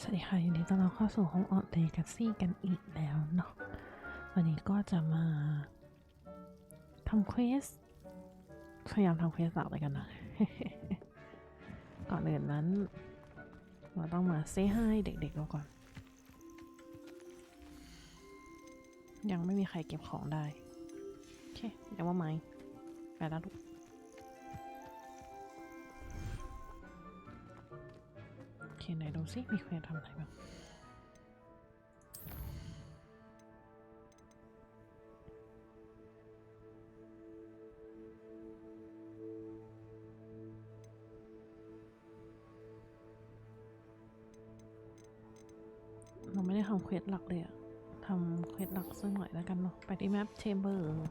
สวัสดีค่ะยินดีต้อนรับเข้าสู่ห้องออดเลกาซี่กันอีกแล้วเนาะวันนี้ก็จะมาทำเควสพยายามทำเควสหลักเลยกันนะ ก่อนอื่นนั้นเราต้องมาเซฮายเด็กๆเราก่อนยังไม่มีใครเก็บของได้โอเคเดี๋ยวว่าไหมไปแล้วลูกโอเคไหนดูซิมีเควสทำอะไรบ้างเราไม่ได้ทำเควสหลักเลยอะทำเควสหลักสักหน่อยแล้วกันเนาะไปที่แมปเชมเบอร์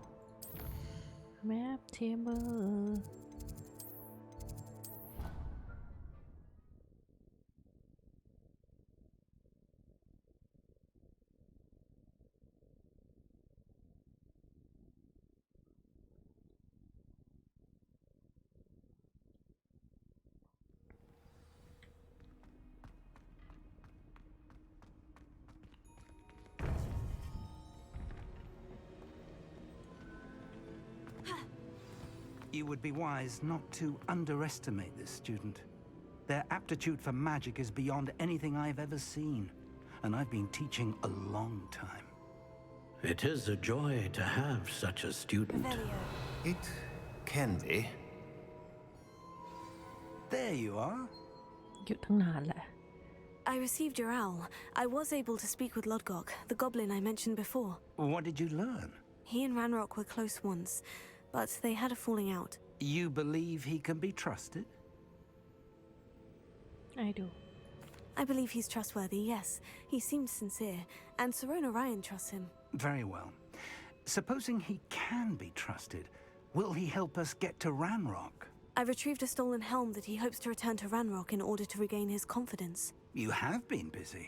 You would be wise not to underestimate this student. Their aptitude for magic is beyond anything I've ever seen, and I've been teaching a long time. It is a joy to have such a student. It can be. There you are. หยุดตั้งนานแหละ I received your owl. I was able to speak with Lodgok, the goblin I mentioned before. What did you learn? He and Ranrock were close once, but they had a falling out. You believe he can be trusted? I do. I believe he's trustworthy, yes. He seemed sincere, and Serona Ryan trusts him. Very well. Supposing he can be trusted, will he help us get to Ranrock? I retrieved a stolen helm that he hopes to return to Ranrock in order to regain his confidence. You have been busy.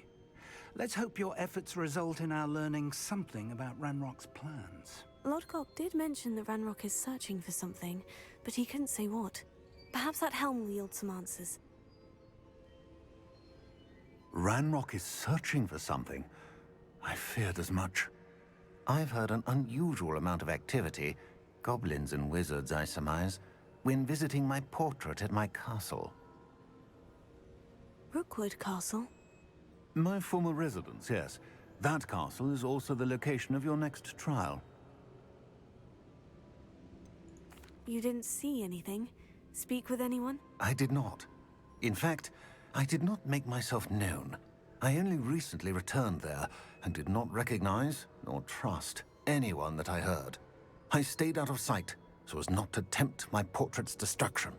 Let's hope your efforts result in our learning something about Ranrock's plans. Lodgok did mention that Ranrock is searching for something, but he couldn't say what. Perhaps that helm will yield some answers. Ranrock is searching for something. I feared as much. I've heard an unusual amount of activity, goblins and wizards, I surmise, when visiting my portrait at my castle. Rookwood Castle? My former residence, yes. That castle is also the location of your next trial. You didn't see anything? Speak with anyone? I did not. In fact, I did not make myself known. I only recently returned there and did not recognize nor trust anyone that I heard. I stayed out of sight so as not to tempt my portrait's destruction.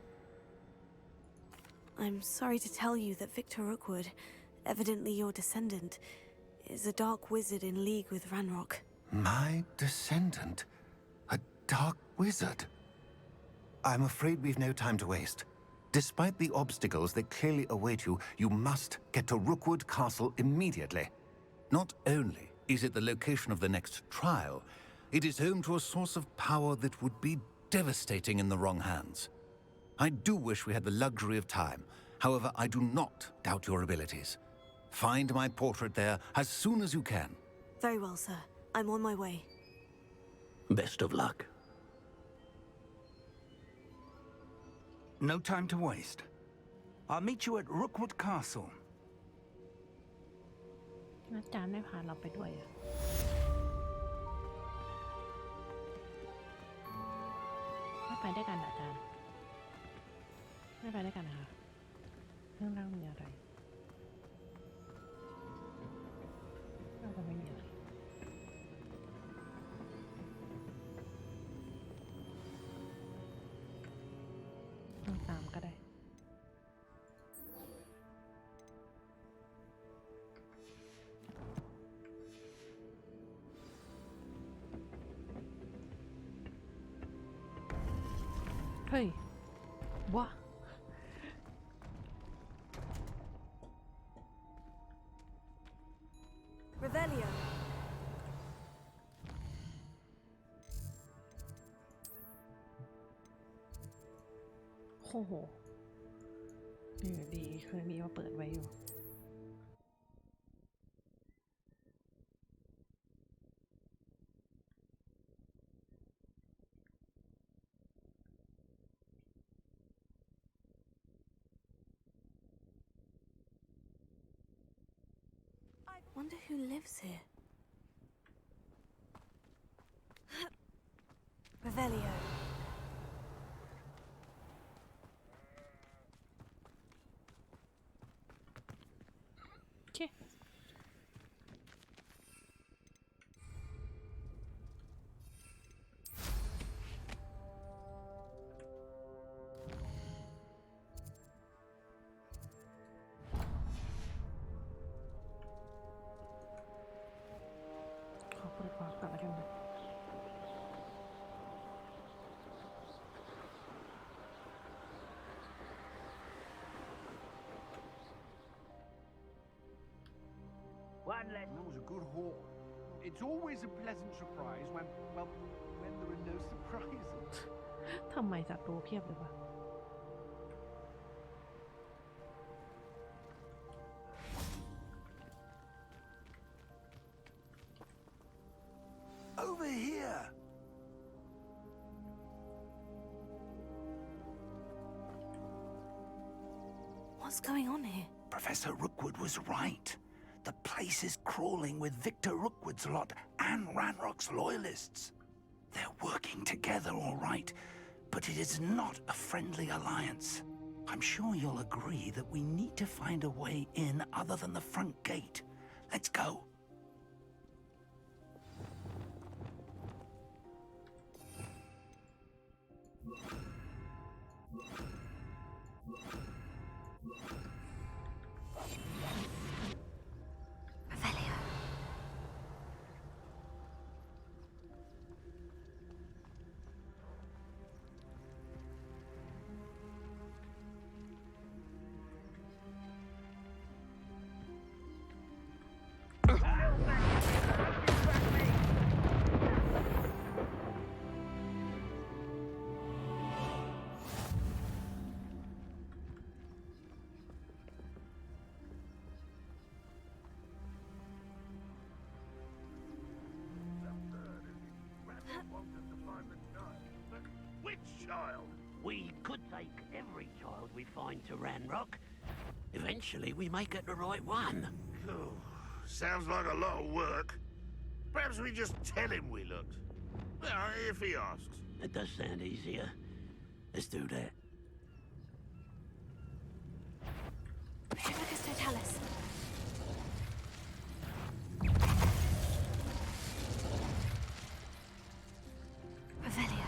I'm sorry to tell you that Victor Rookwood, evidently your descendant, is a dark wizard in league with Ranrock. My descendant? A dark wizard? I'm afraid we've no time to waste. Despite the obstacles that clearly await you, you must get to Rookwood Castle immediately. Not only is it the location of the next trial, it is home to a source of power that would be devastating in the wrong hands. I do wish we had the luxury of time. However, I do not doubt your abilities. Find my portrait there as soon as you can. Very well, sir. I'm on my way. Best of luck. No time to waste. I'll meet you at Rookwood Castle. อาจารย์ไม่พาเราไปด้วยอะไม่ไปด้วยกันอาจารย์ไม่ไปด้วยกันนะคะเรื่องร่างมีอะไรน่าจะไม่มีอะไรต้องตามก็ได้เฮ้ยวะRevelio. โอ้โหอยู่ดีเคยมีมาเปิดไว้อยู่ Wonder who lives here. Revelio. โอเคขอเปิดวาร์ปก่อนแล้วกันนะ That was a good haul. It's always a pleasant surprise when, well, when there are no surprises. ทำไมศัตรูเพียบเลยวะ Over here! What's going on here? Professor Rookwood was right. The place is crawling with Victor Rookwood's lot and Ranrock's loyalists. They're working together, all right, but it is not a friendly alliance. I'm sure you'll agree that we need to find a way in other than the front gate. Let's go. Revelio. Which child? We could take every child we find to Ranrock. Eventually, we may get the right one. Oh, sounds like a lot of work. Perhaps we just tell him we looked. Well, if he asks. It does sound easier. Let's do that. Hibicus totalis. Revelio.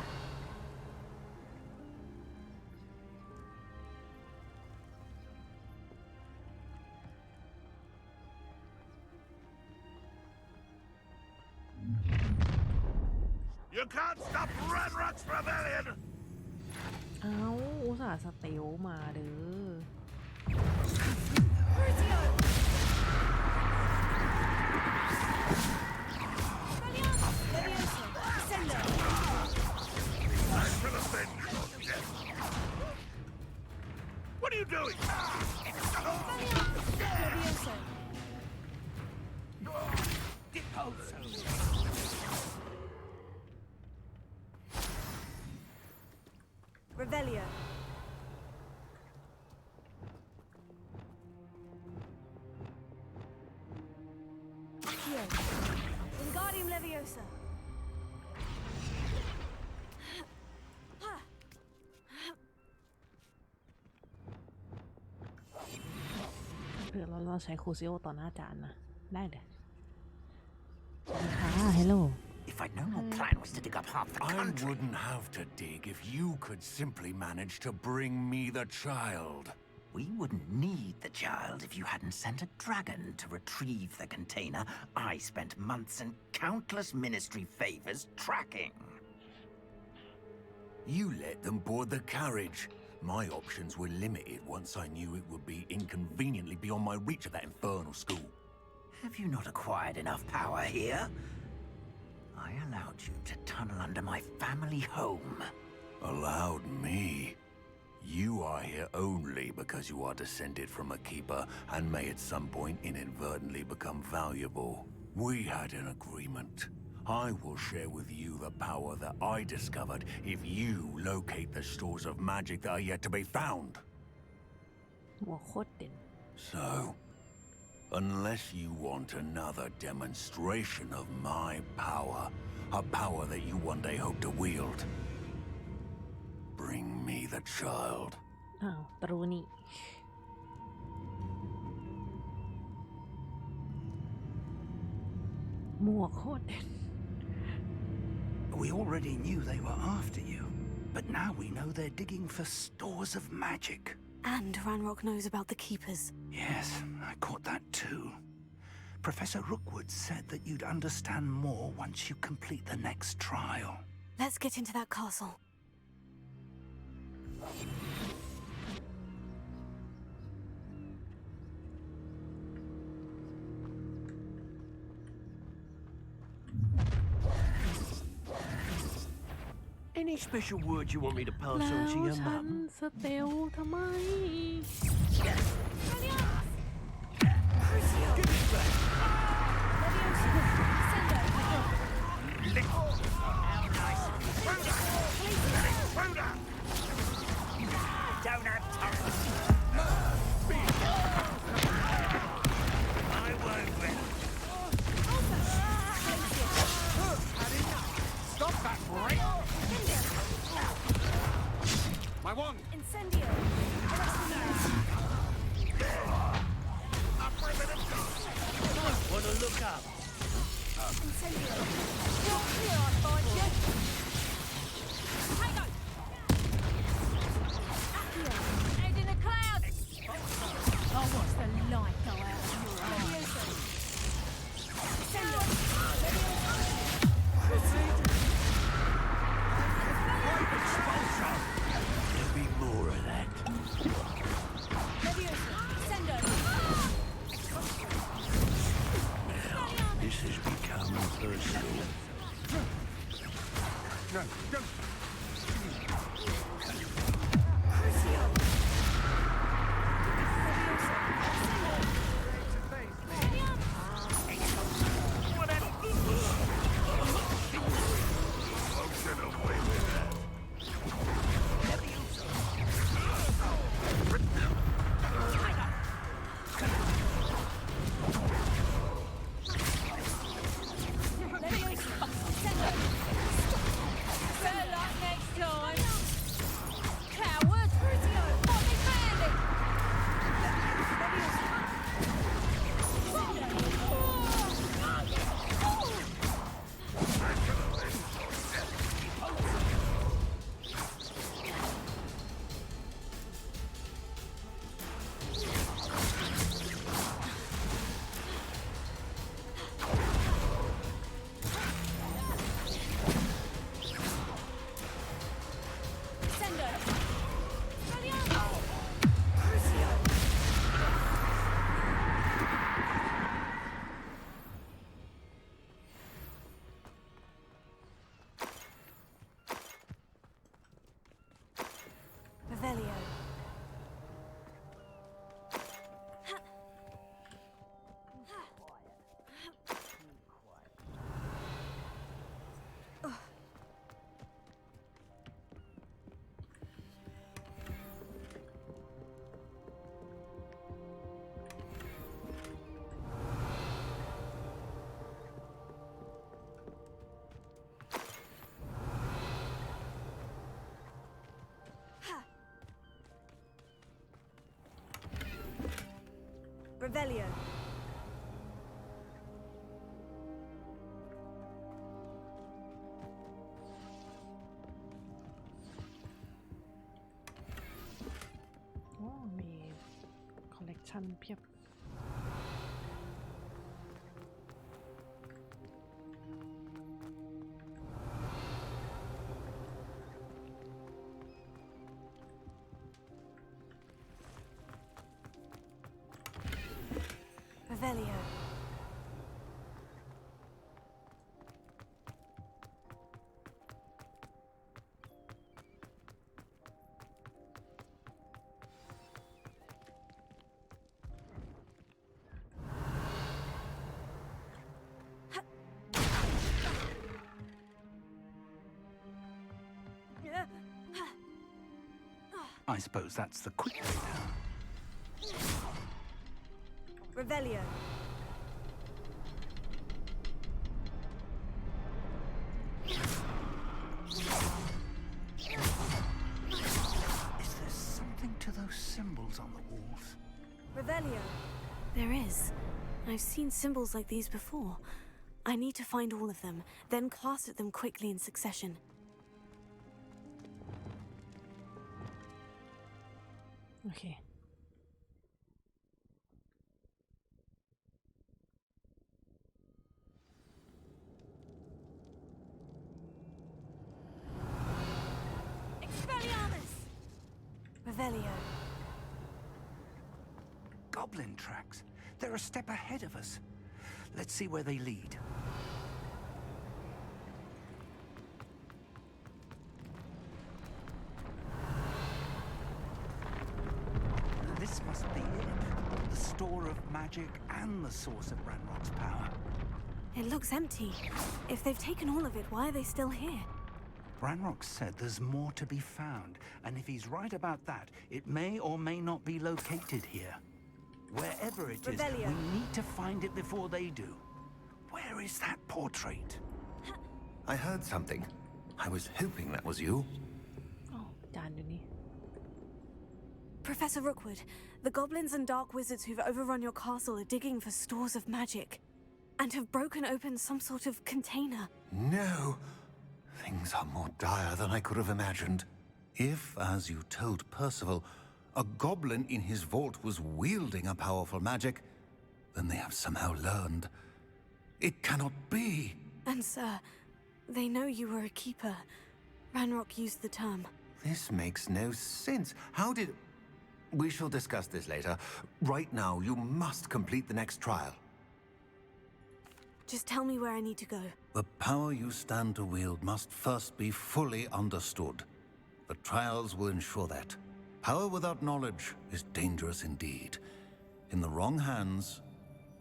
You can't stop Ranrock's rebellion! เอ้าอุตส่าห์สเตลมาเด้อ I should have been your death. What are you doing? Revelio. Here. Wingardium Leviosa. เผื่อเราใช้ครูซิโอต่อหน้าอาจารย์นะ ได้เลยค่ะฮัลโหล If I'd known your plan was to dig up half the I country... wouldn't have to dig if you could simply manage to bring me the child. We wouldn't need the child if you hadn't sent a dragon to retrieve the container I spent months and countless ministry favors tracking. You let them board the carriage. My options were limited once I knew it would be inconveniently beyond my reach at that infernal school. Have you not acquired enough power here? I allowed you to tunnel under my family home. Allowed me? You are here only because you are descended from a keeper and may at some point inadvertently become valuable. We had an agreement. I will share with you the power that I discovered if you locate the stores of magic that are yet to be found. หัวโคตรเด่น So, Unless you want another demonstration of my power, a power that you one day hope to wield. Bring me the child. อ้าวตรูนี่หมวกโคตรเด่น We already knew they were after you, but now we know they're digging for stores of magic. And Ranrock knows about the Keepers. Yes, I caught that too. Professor Rookwood said that you'd understand more once you complete the next trial. Let's get into that castle. Any special words you want me to pass แล้ on ว to your ฉัน mum? สเตลทำไม Don't have time. I won't win. Stop that, break! My wand! Incendio! Wanna look up? Incendio! You're here, I'll find you! Hang on! Accio! Head in the clouds! I'll watch the light go out of your eyes. Incendio! There'll be more of that. This has become personal. No, don't! Revelio. Revelio. Oh, มีคอลเลกชันเพียบ Revelio. I suppose that's the quick way now. Revelio. Is there something to those symbols on the walls? Revelio. There is. I've seen symbols like these before. I need to find all of them, then cast at them quickly in succession. Okay. Expelliarmus! Revelio. Goblin tracks. They're a step ahead of us. Let's see where they lead. This must be it. The store of magic and the source of Ranrock's power. It looks empty. If they've taken all of it, why are they still here? Ranrock said there's more to be found, and if he's right about that, it may or may not be located here. Wherever it is, Revelio. we need to find it before they do. Where is that portrait? I heard something. I was hoping that was you. Oh, Danny. Professor Rookwood, the goblins and dark wizards who've overrun your castle are digging for stores of magic, and have broken open some sort of container. No. Things are more dire than I could have imagined. If, as you told Percival, a goblin in his vault was wielding a powerful magic, then they have somehow learned. It cannot be. And sir, they know you were a keeper. Ranrock used the term. This makes no sense. How did... We shall discuss this later. Right now, you must complete the next trial. Just tell me where I need to go. The power you stand to wield must first be fully understood. The trials will ensure that. Power without knowledge is dangerous indeed. In the wrong hands,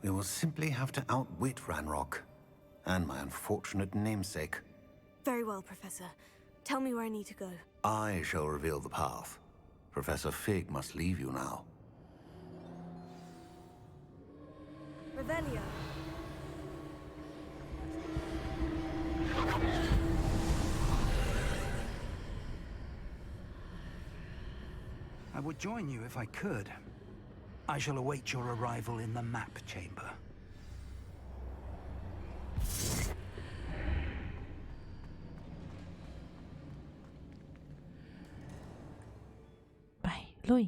we will simply have to outwit Ranrock and my unfortunate namesake. Very well, Professor. Tell me where I need to go. I shall reveal the path. Professor Fig must leave you now. Revelio. I would join you if I could. I shall await your arrival in the map chamber. ไป ลุย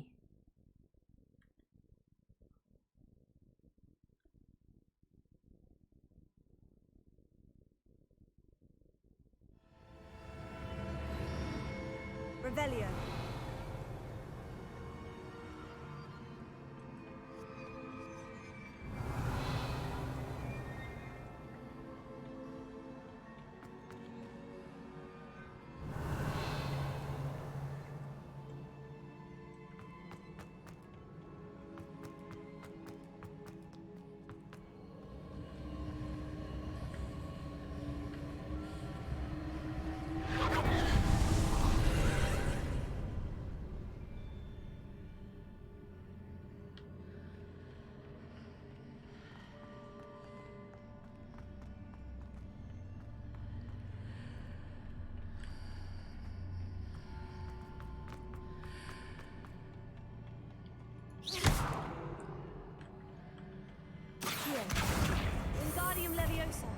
Revelio. Here. Wingardium Leviosa.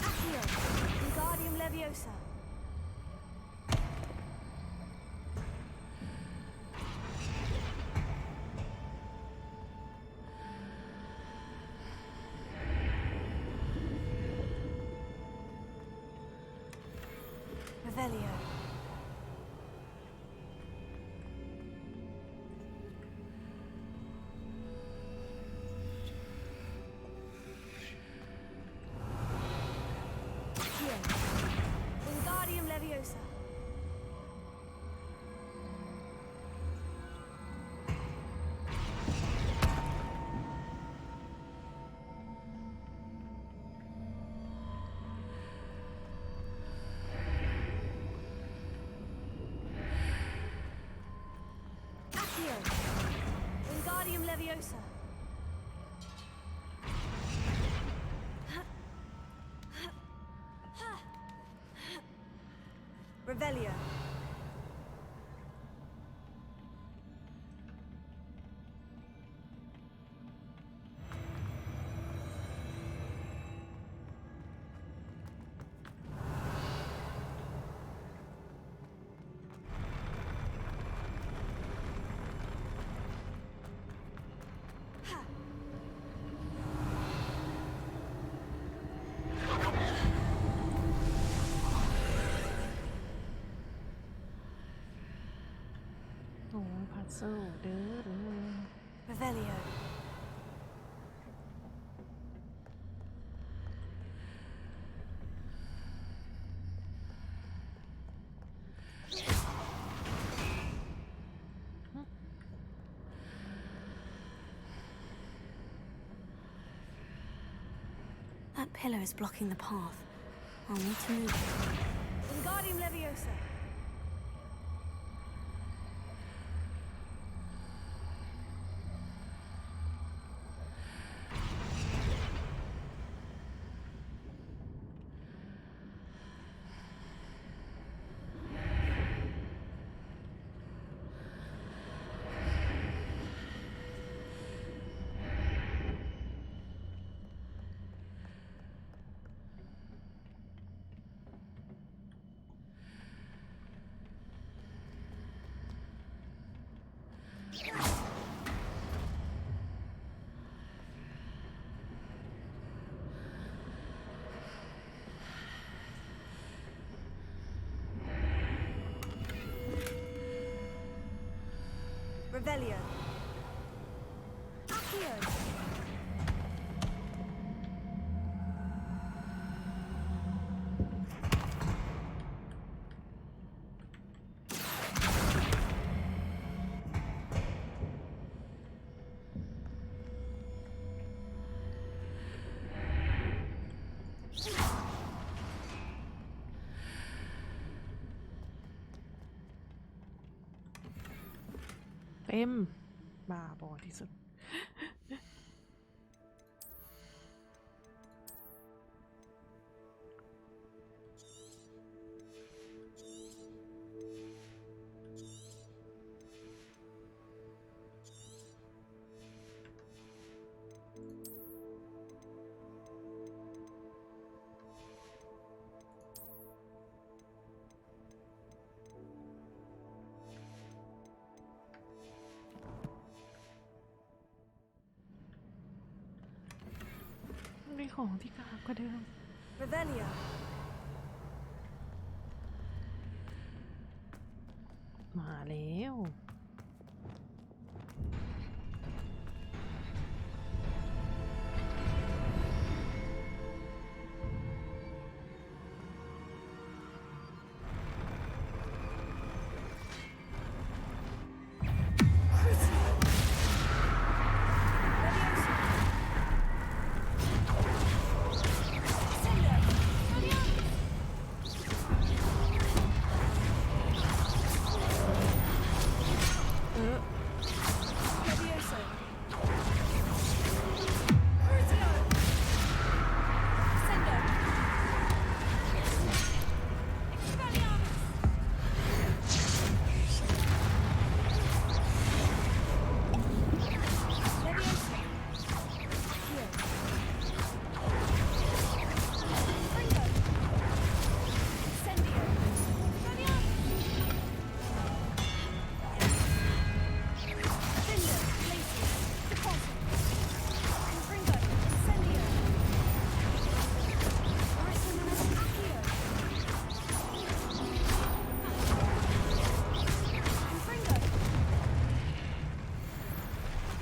Accio. Wingardium Leviosa. Revelio. Here. Wingardium Leviosa. Accio. Wingardium Leviosa. Revelio. Ha. โอ้พัซเซิลเด้อ Revelio. That pillar is blocking the path. I'll need to move it. Wingardium Leviosa. Revelio. Accio.เต็มบ้าบอที่สุด มีของที่กากกว่าเดิม Revelio. มาแล้ว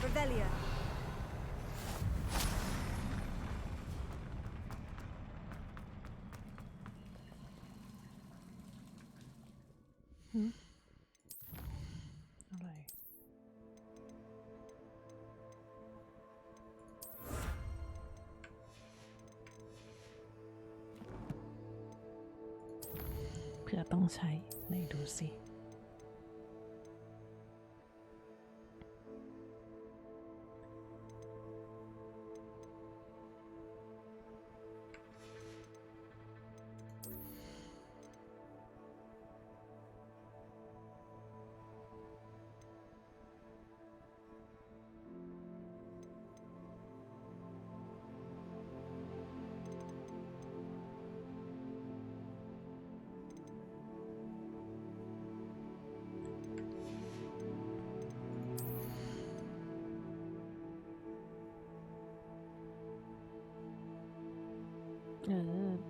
Revelio. อะไร เพื่อต้องใช้ไหนดูสิ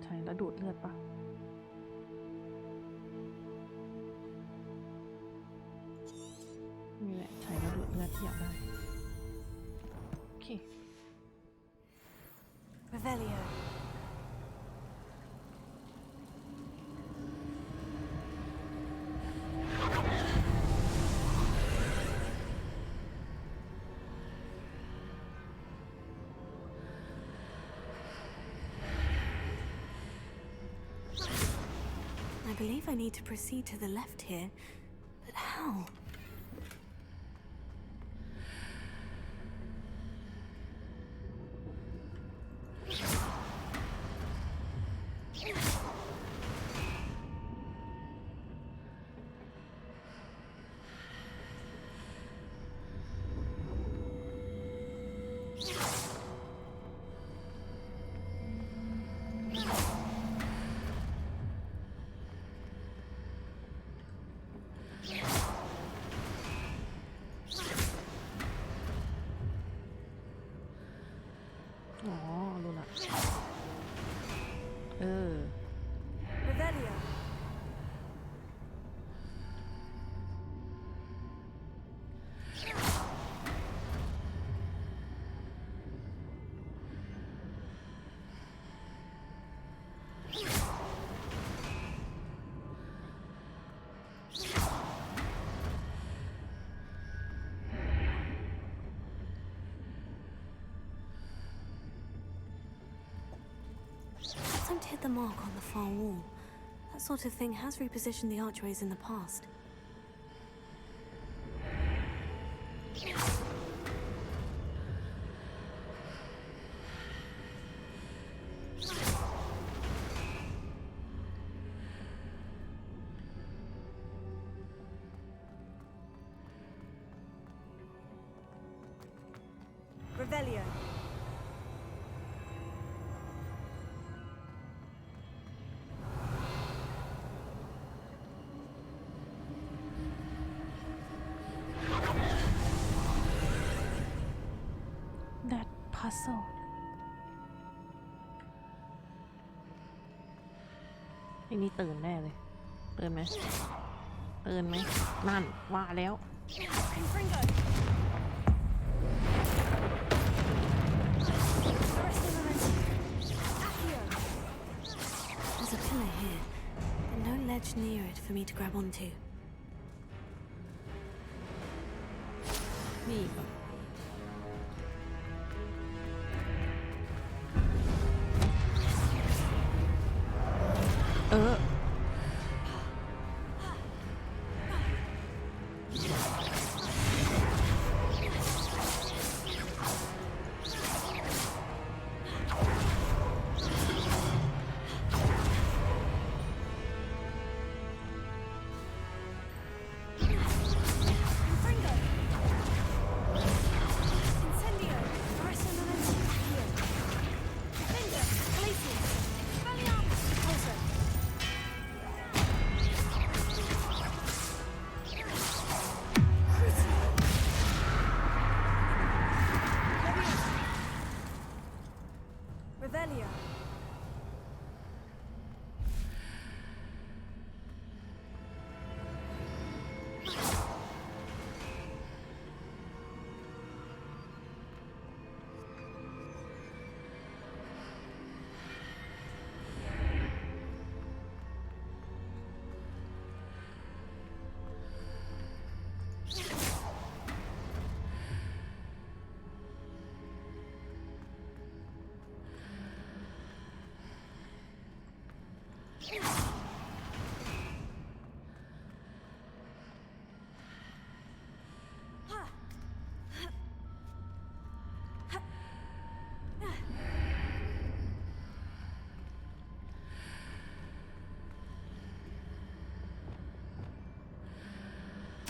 ใช้แล้วดูดเลือดปะนี่แหละใช้แล้วดูดเลือดที่อยากได้โอเค Revelio. I believe I need to proceed to the left here, but how?อ๋อรู้ละRevelio. Don't hit the mark on the far wall. That sort of thing has repositioned the archways in the past. Revelio. that puzzle ไอ้นี่ตื่นแน่เลยตื่นไหมตื่นไหมนั่นว่าแล้ว Confringo. There's a pillar here, but no ledge near it for me to grab onto. นี่ก่อนConfringo. Incendio. Arresto momentum. Accio. Defender. Glacius. Expelliarmus. Closer. Crucio. Revelio.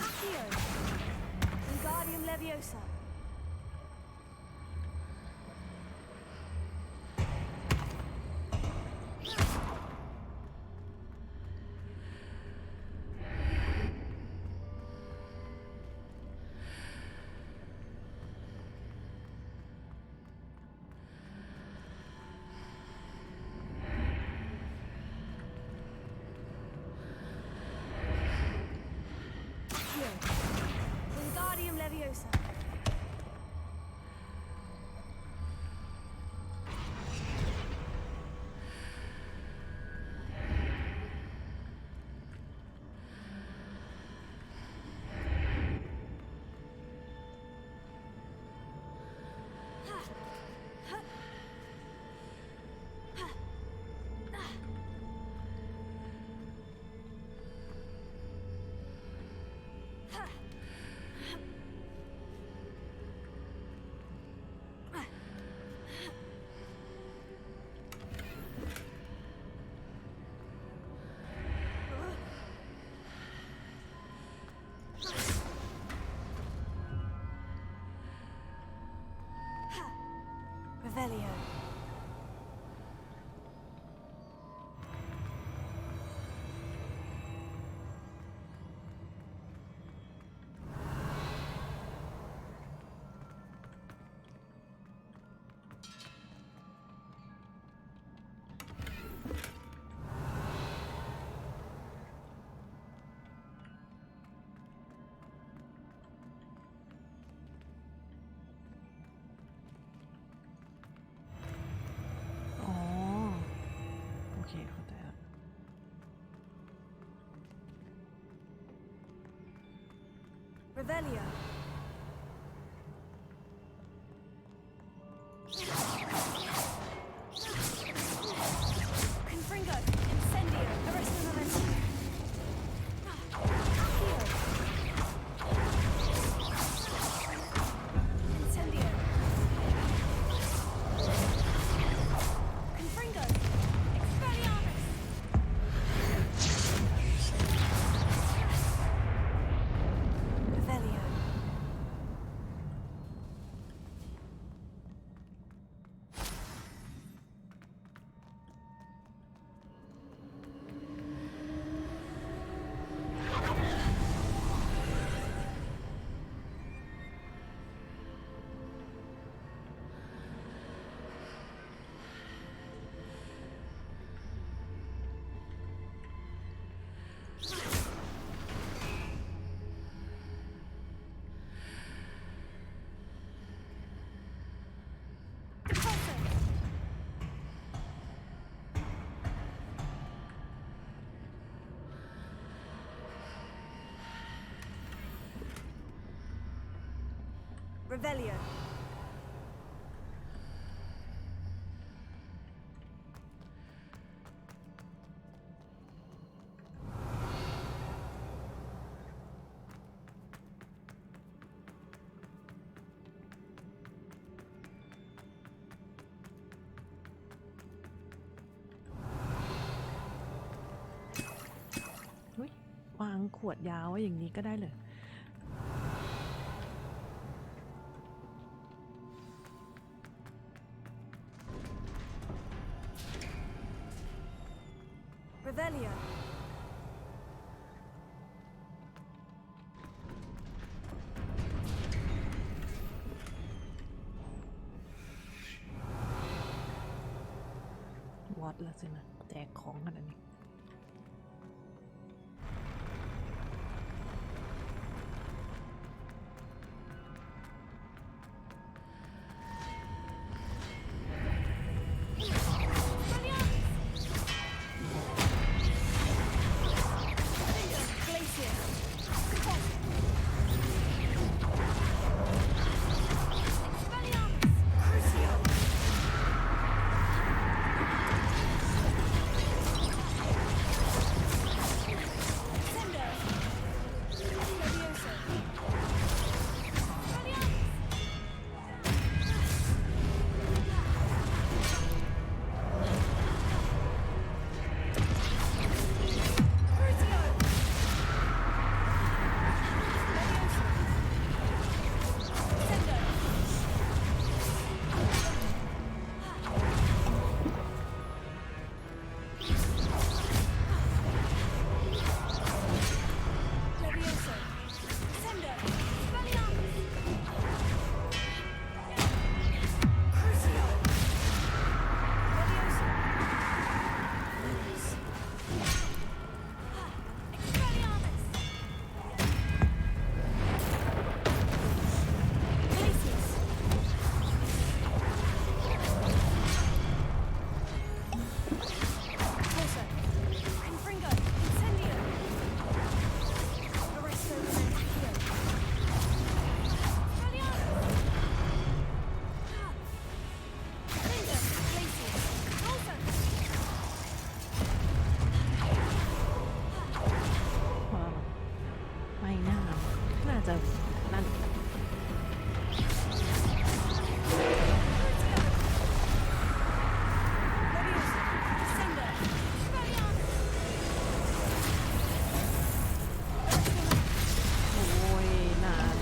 Accio. Wingardium Leviosa. Leviosa. Revelio. Revelio. Confringo. Incendio. Arresto Momento. Incendio. Confringo. Expelliarmus. Revelio. Revelio.อุ๊ยวางขวดยาวไว้อย่างนี้ก็ได้เลย Revelio. What แล้วสินะแจกของขนาดนี้ Expelliarmus. Crucio. จะนั่น โอ้ยนาน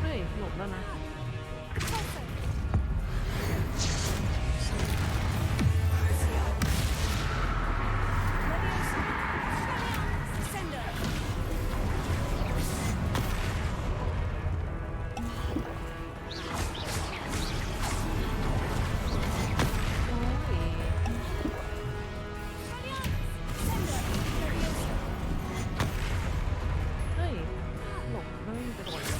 เฮ้ย หลบแล้วนะ เฮ้ย หลบแล้วไม่ไปโดนเลย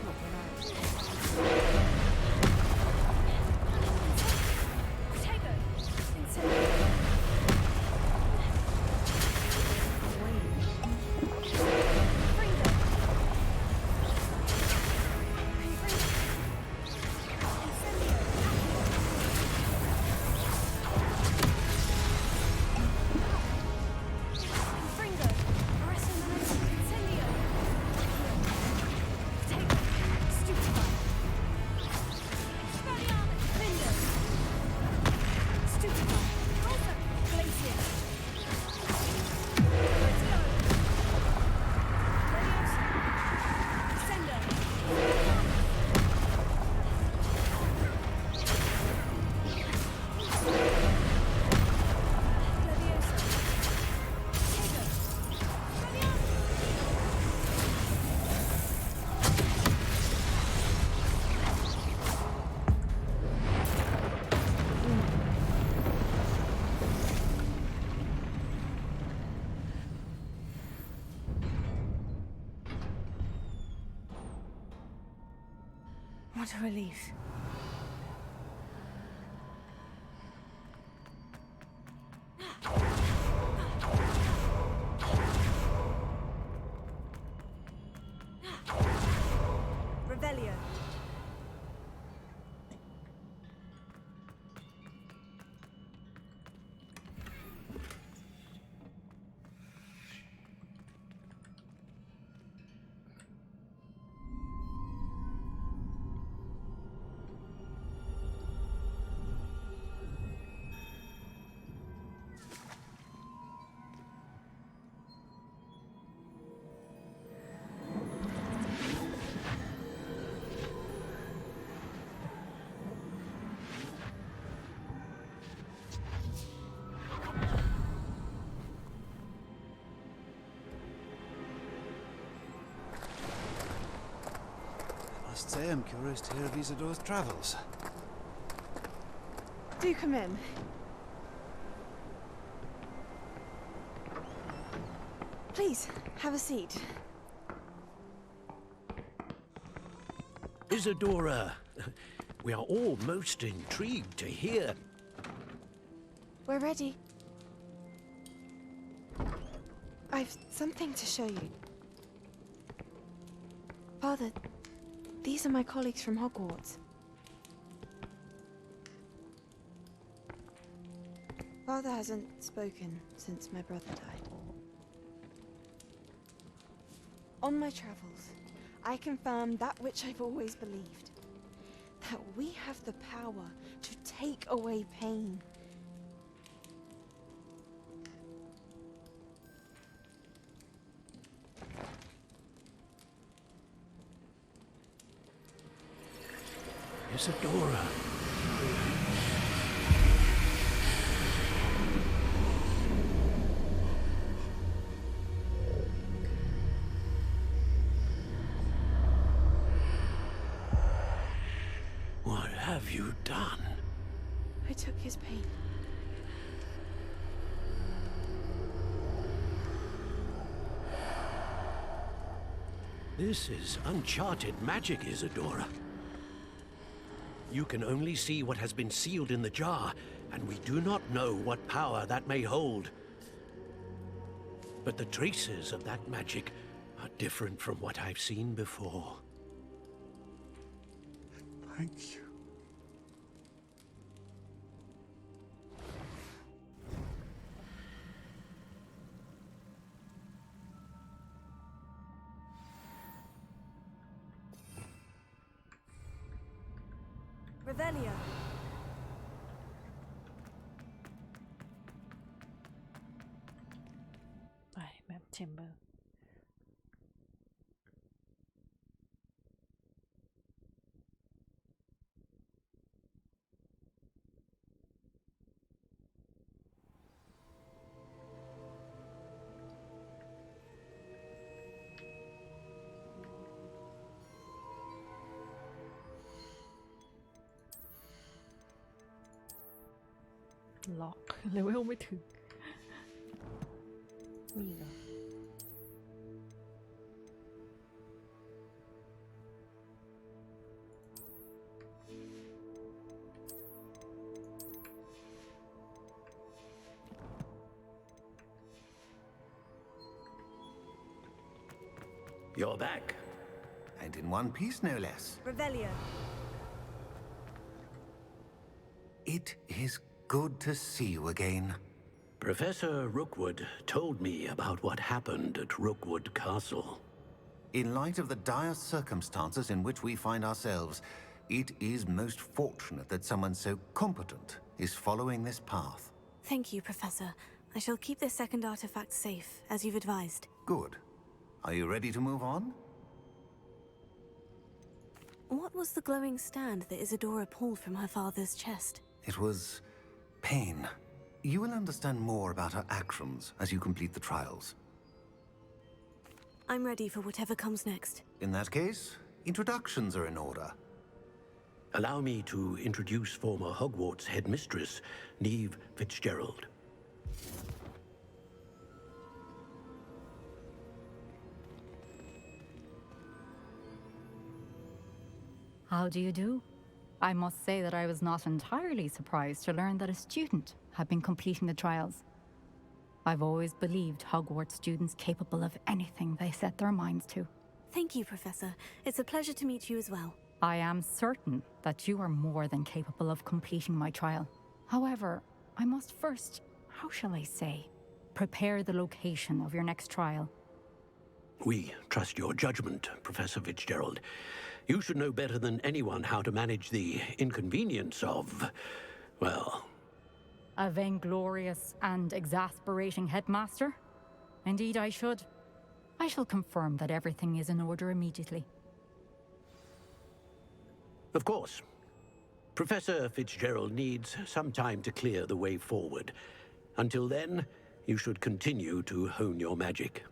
หลบไม่ได้ What a relief. Revelio. Must say I'm curious to hear of Isidore's travels. Do come in. Please, have a seat. Isadora, we are all most intrigued to hear. We're ready. I've something to show you. Father, these are my colleagues from Hogwarts. Father hasn't spoken since my brother died. On my travels, I confirmed that which I've always believed. That we have the power to take away pain. Isadora. What have you done? I took his pain. This is uncharted magic, Isadora. You can only see what has been sealed in the jar, and we do not know what power that may hold. But the traces of that magic are different from what I've seen before. Thank you. Revelio. Map chamber. Lock เลเวลไม่ถึงมีเหรอ You're back. And in one piece, no less. Revelio. It is good to see you again. Professor Rookwood told me about what happened at Rookwood Castle. In light of the dire circumstances in which we find ourselves, it is most fortunate that someone so competent is following this path. Thank you, Professor. I shall keep this second artifact safe, as you've advised. Good. Are you ready to move on? What was the glowing stand that Isadora pulled from her father's chest? It was pain. You will understand more about her actions as you complete the trials. I'm ready for whatever comes next. In that case, introductions are in order. Allow me to introduce former Hogwarts headmistress, Neve Fitzgerald. How do you do? I must say that I was not entirely surprised to learn that a student had been completing the trials. I've always believed Hogwarts students capable of anything they set their minds to. Thank you, Professor. It's a pleasure to meet you as well. I am certain that you are more than capable of completing my trial. However, I must first, how shall I say, prepare the location of your next trial. We trust your judgment, Professor Fitzgerald. You should know better than anyone how to manage the inconvenience of, well... A vainglorious and exasperating headmaster? Indeed I should. I shall confirm that everything is in order immediately. Of course. Professor Fitzgerald needs some time to clear the way forward. Until then, you should continue to hone your magic.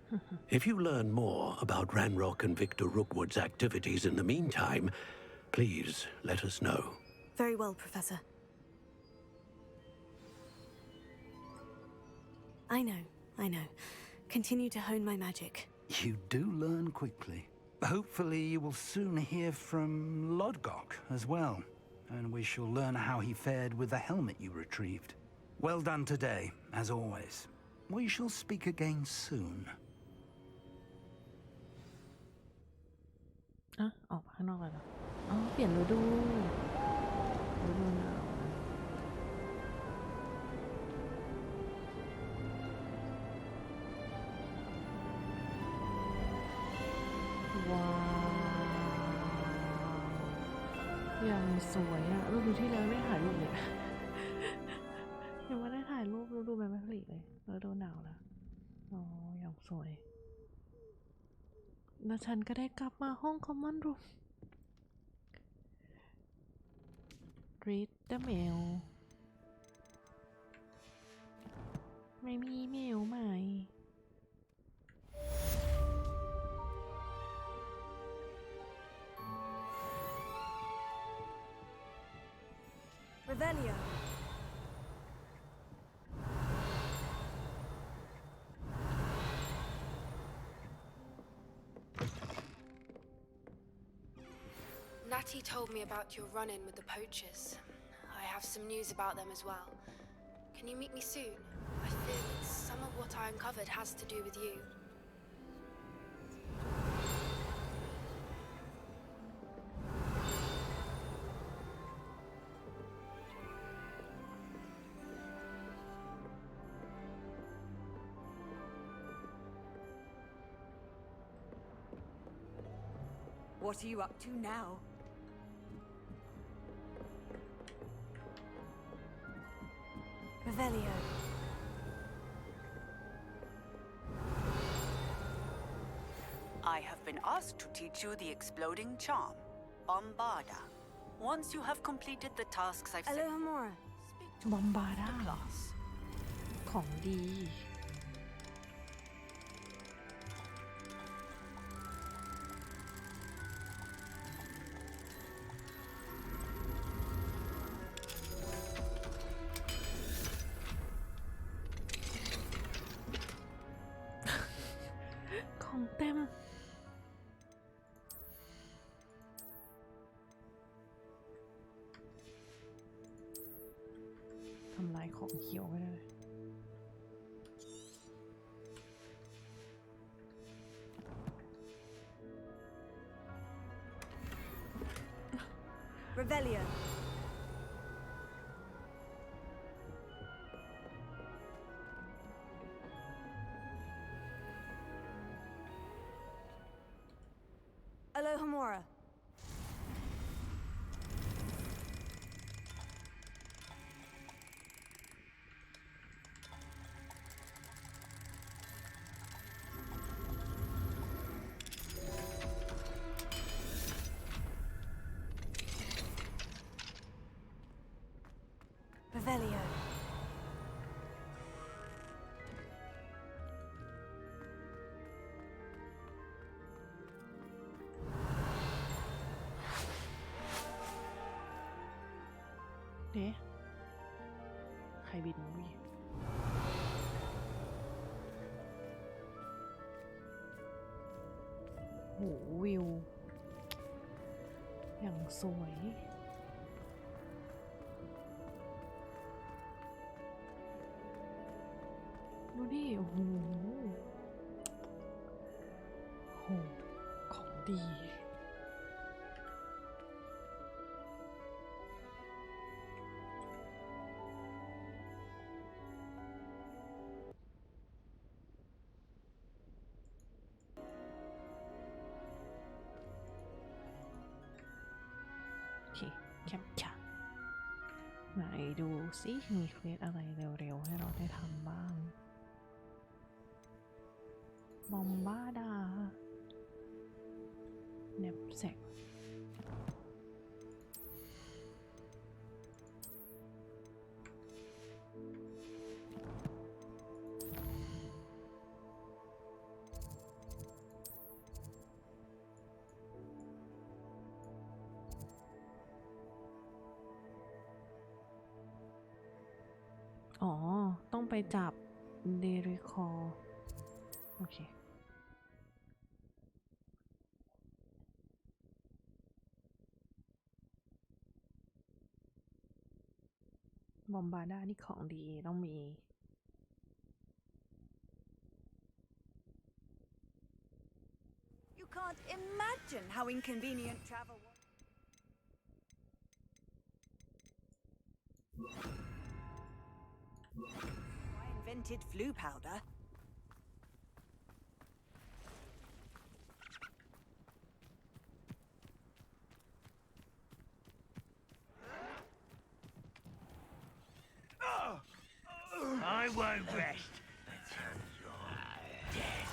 If you learn more about Ranrock and Victor Rookwood's activities in the meantime, please let us know. Very well, Professor. I know. Continue to hone my magic. You do learn quickly. Hopefully you will soon hear from Lodgok as well, and we shall learn how he fared with the helmet you retrieved. Well done today, as always. We shall speak again soon. อ่ะออกข้างนอกเลยเหรออ๋อเปลี่ยนฤดูหนาวว้าวอย่างสวยอะฤดูที่แล้วไม่ถ่ายรูปเลย ยังไม่ได้ถ่ายรูปฤดูใบไม้ผลิเลยฤดูหนาวแล้วอ๋ออย่างสวยแล้วฉันก็ได้กลับมาห้องคอมมอนรูม read the mail ไม่มีเมลใหม่ Revelio. Natty told me about your run-in with the poachers. I have some news about them as well. Can you meet me soon? I fear that some of what I uncovered has to do with you. What are you up to now? Revelio. I have been asked to teach you the exploding charm, Bombarda. Once you have completed the tasks I've set, Alohomora. speak to Bombarda the class. ของดี ของเต็มทำลายของเขียวไปเลย Revelio. Alohomora. Revelio.เด้ใครบินมาวิโหวิว อย่างสวย ดูดิ โอ้โห โห ของดี โอเค แคปชั่นไหนดูซิมีเควสอะไรเร็วๆ ให้เราได้ทำบ้าง บอมบ้าดาเนบแซกอ๋อ ต้องไปจับเดริคอโอเค บอมบาร์ด้านี่ของดีต้องมี You can't imagine how inconvenient travel was. I invented flu powder. I won't rest until you're dead.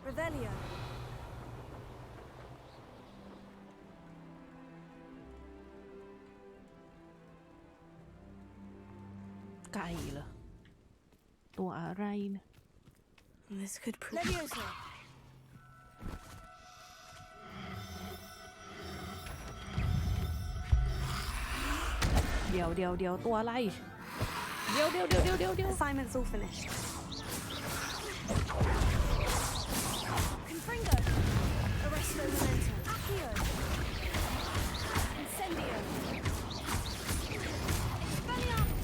Revelio. ไก่เหรอ ตัวอะไรนะ This could prove. Leviosa. เดี๋ยวตัวอะไร เดี๋ยว Assignment's all finished. Confringo. Arresto momentum. Accio. Incendio. Expelliarmus.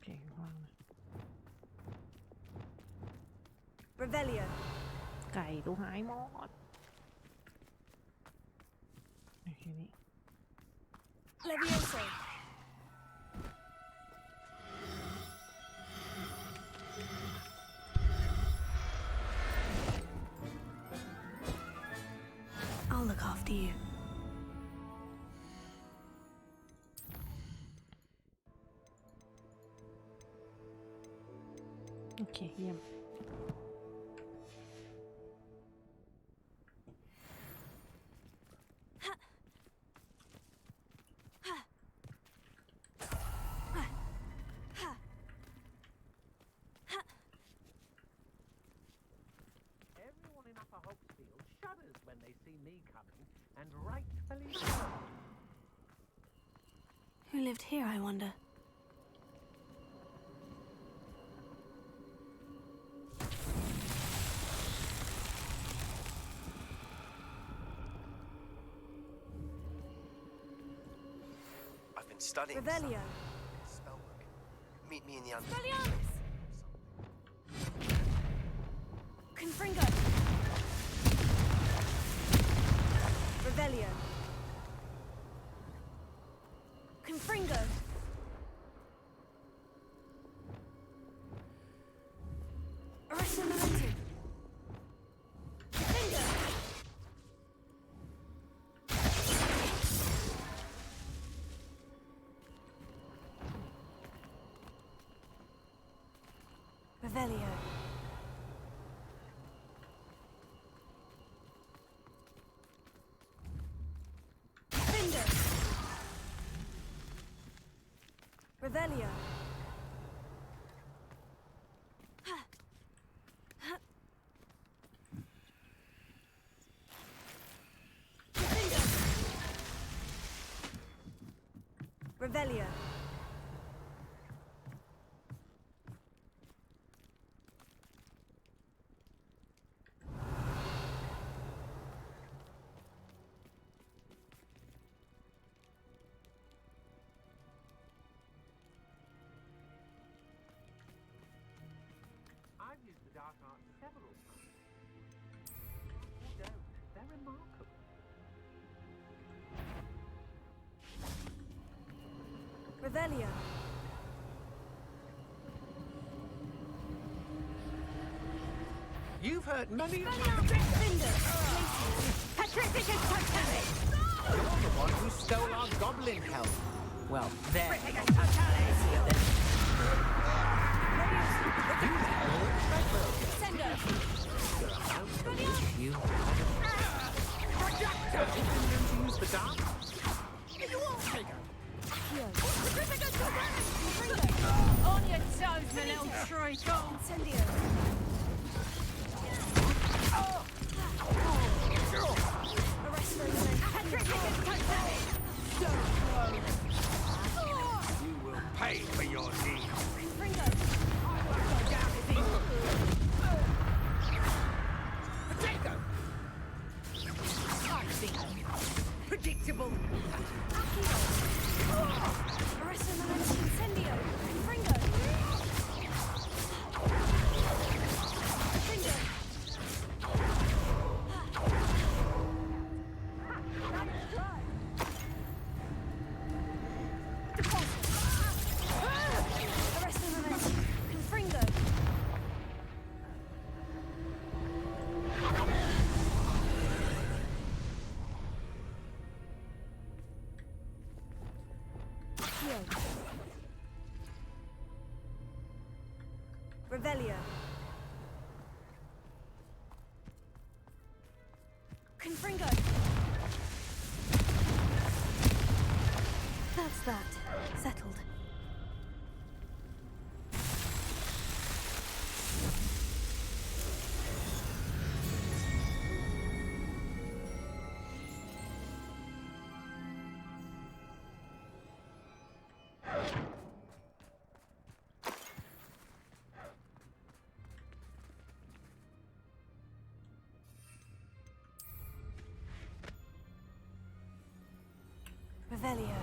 เก่งมากเลย Revelio. ไก่ตัวหายหมดโอเคนี่ Levioso. I'll look after you. โอเคเยี่ยม Everyone in Upper Hogsfield shudders when they see me coming, and rightfully so. Who lived here, I wonder? I've been studying Revelio. spellbook. Meet me in the under. Expelliarmus. Confringo. Revelio. Confringo. Arresto momentum. Confringo. Revelio. Findo. Revelio. Findo. Revelio. I've used the dark arts several times. Who don't? They're remarkable. Revelio. You've hurt many of Findo. Patrificus Totemic! You're the one who stole our goblin helm. Well, then. You. Use the dart? You won't take her. On your toes, my little treacle! Incendio. Arrest those men. You will pay for your deed. Ringo. Potato! Predictable. Arrest them and incendio. Ringo. Ringo. Arrest them and Confringo. Revelio. Confringo. That's that. Settled. Revelio.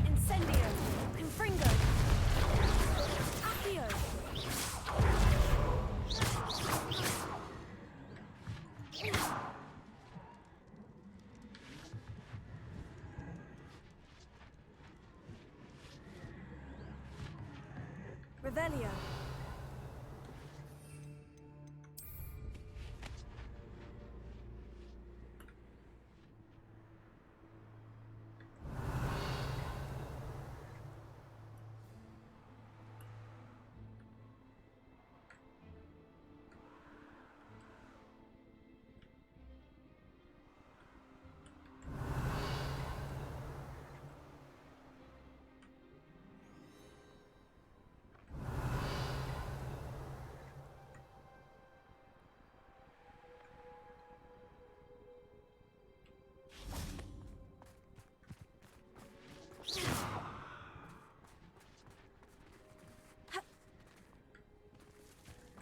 Incendio. Confringo. Accio. Revelio.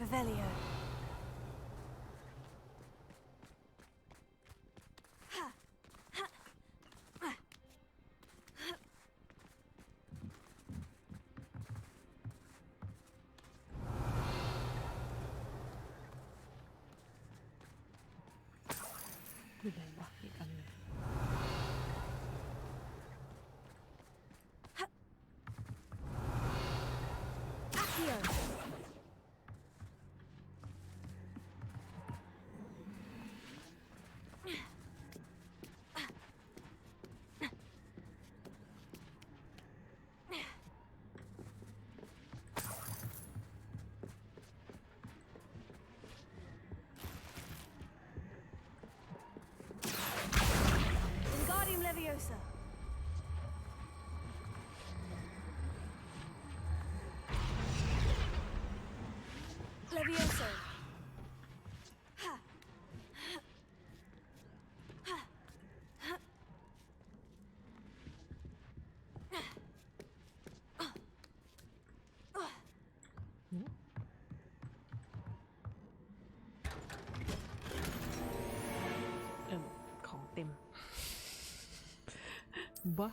Revelio.อยู่ไหนวะอีกอันหนึง Accio. Wingardium Leviosa. Levioso. Ha. Ha. Ha.หืมของเต็มบ้า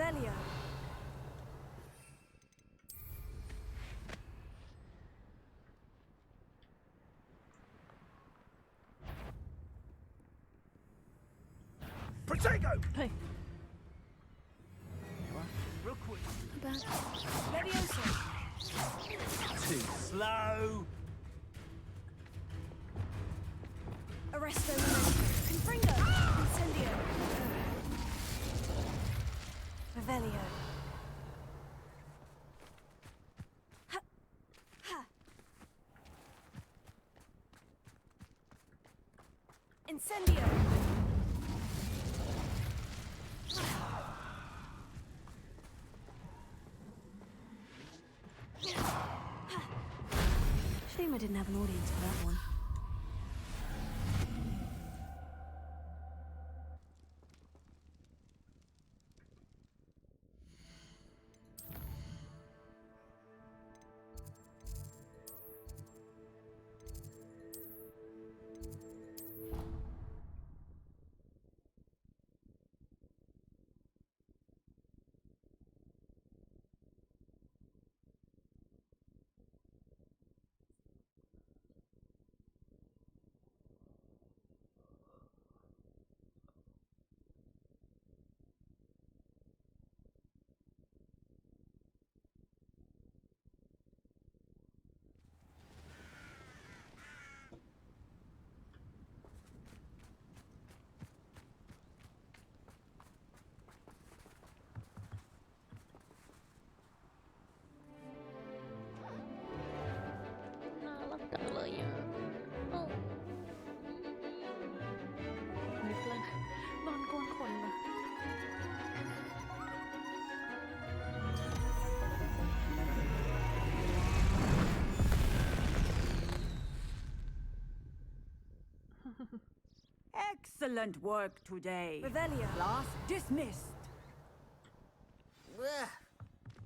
Revelio. Protego! เฮ้ย Rookwood. Levioso. Too slow. Arresto Memento. Confringo. Incendio. Revelio. Ha. Ha. Incendio. Shame I didn't have an audience for that one. Excellent work today. Revelio. Class dismissed.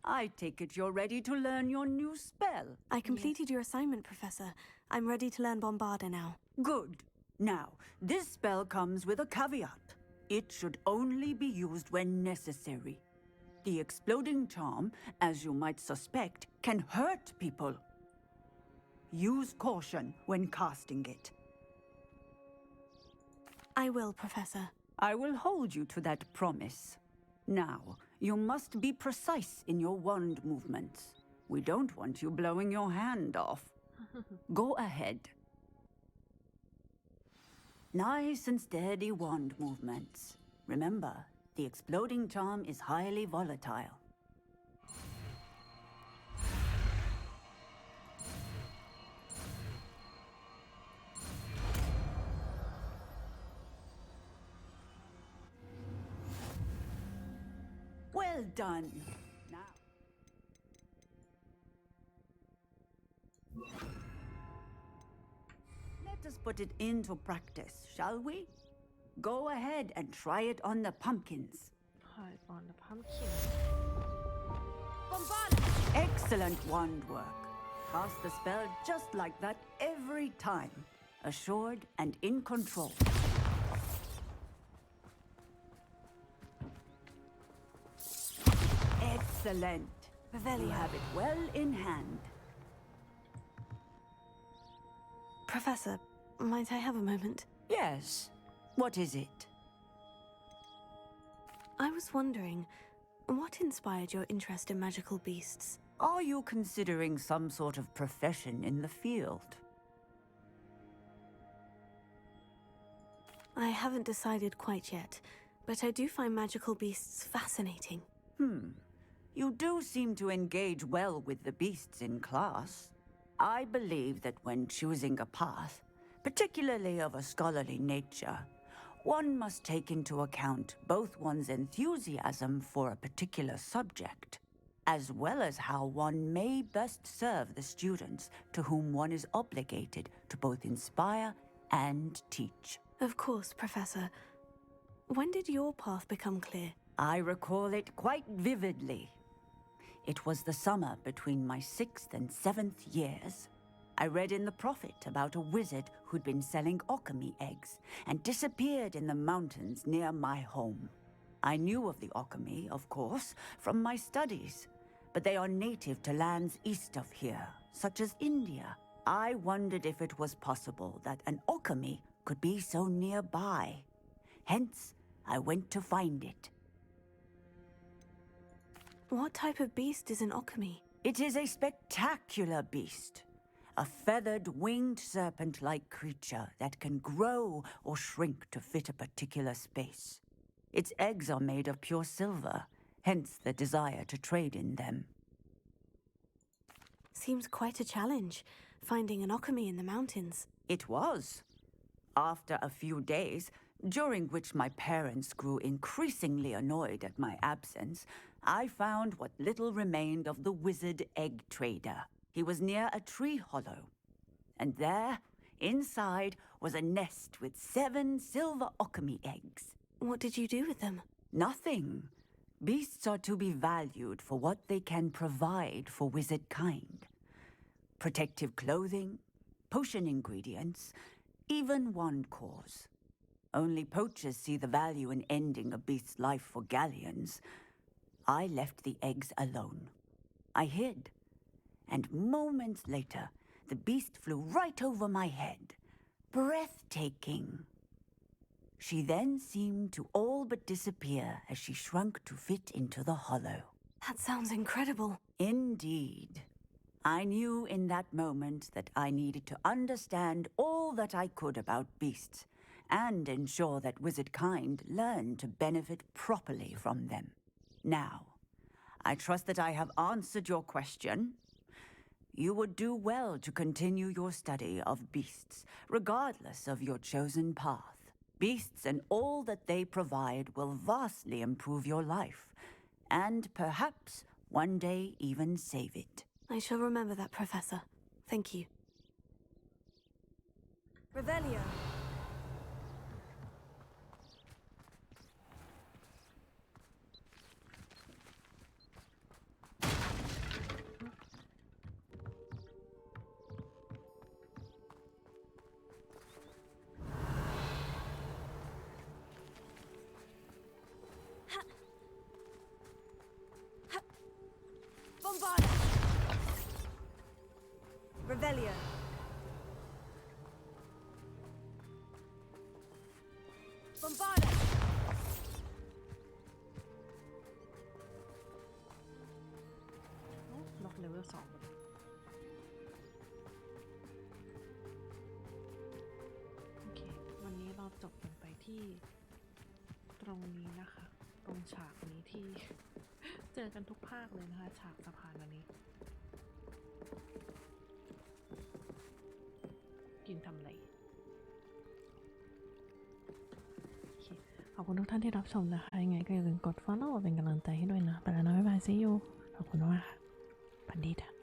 I take it you're ready to learn your new spell. I completed your assignment, Professor. I'm ready to learn Bombarda now. Good. Now, this spell comes with a caveat. It should only be used when necessary. The exploding charm, as you might suspect, can hurt people. Use caution when casting it. I will, Professor. I will hold you to that promise. Now, you must be precise in your wand movements. We don't want you blowing your hand off. Go ahead. Nice and steady wand movements. Remember, the exploding charm is highly volatile. Well done. Now. Let us put it into practice, shall we? Go ahead and try it on the pumpkins. Hide on the pumpkin. Bombarda! Excellent wand work. Cast the spell just like that every time. Assured and in control. Excellent. You have it well in hand. Professor, might I have a moment? Yes. What is it? I was wondering, what inspired your interest in magical beasts? Are you considering some sort of profession in the field? I haven't decided quite yet, but I do find magical beasts fascinating. You do seem to engage well with the beasts in class. I believe that when choosing a path, particularly of a scholarly nature, one must take into account both one's enthusiasm for a particular subject, as well as how one may best serve the students to whom one is obligated to both inspire and teach. Of course, Professor. When did your path become clear? I recall it quite vividly. It was the summer between my 6th and 7th years. I read in the Prophet about a wizard who'd been selling alchemy eggs and disappeared in the mountains near my home. I knew of the alchemy, of course, from my studies, but they are native to lands east of here, such as India. I wondered if it was possible that an alchemy could be so nearby. Hence, I went to find it. What type of beast is an alchemy? It is a spectacular beast. A feathered, winged serpent-like creature that can grow or shrink to fit a particular space. Its eggs are made of pure silver, hence the desire to trade in them. Seems quite a challenge, finding an alchemy in the mountains. It was. After a few days, during which my parents grew increasingly annoyed at my absence, I found what little remained of the wizard egg trader. He was near a tree hollow, and there, inside, was a nest with 7 silver alchemy eggs. What did you do with them? Nothing. Beasts are to be valued for what they can provide for wizard kind. Protective clothing, potion ingredients, even wand cores. Only poachers see the value in ending a beast's life for galleons. I left the eggs alone. I hid, and moments later, the beast flew right over my head. Breathtaking. She then seemed to all but disappear as she shrunk to fit into the hollow. That sounds incredible. Indeed. I knew in that moment that I needed to understand all that I could about beasts and ensure that wizard kind learned to benefit properly from them. Now, I trust that I have answered your question. You would do well to continue your study of beasts, regardless of your chosen path. Beasts and all that they provide will vastly improve your life, and perhaps one day even save it. I shall remember that, Professor. Thank you. Revelio. Bombarda! Revelio. Bombarda! ล็อกเลเวล2โอเค วันนี้เราจบกันไปที่ตรงนี้นะคะ ตรงฉากนี้ที่ เจอกันทุกภาคเลยนะคะ ฉากสะพานอันนี้ กินทำไรขอบคุณทุกท่านที่รับชมนะคะ ยังไงก็อย่าลืมกด follow เป็นกำลังใจให้ด้วยนะ ไปแล้วนะ บ๊ายบาย see you ขอบคุณมากค่ะพันดีค่ะ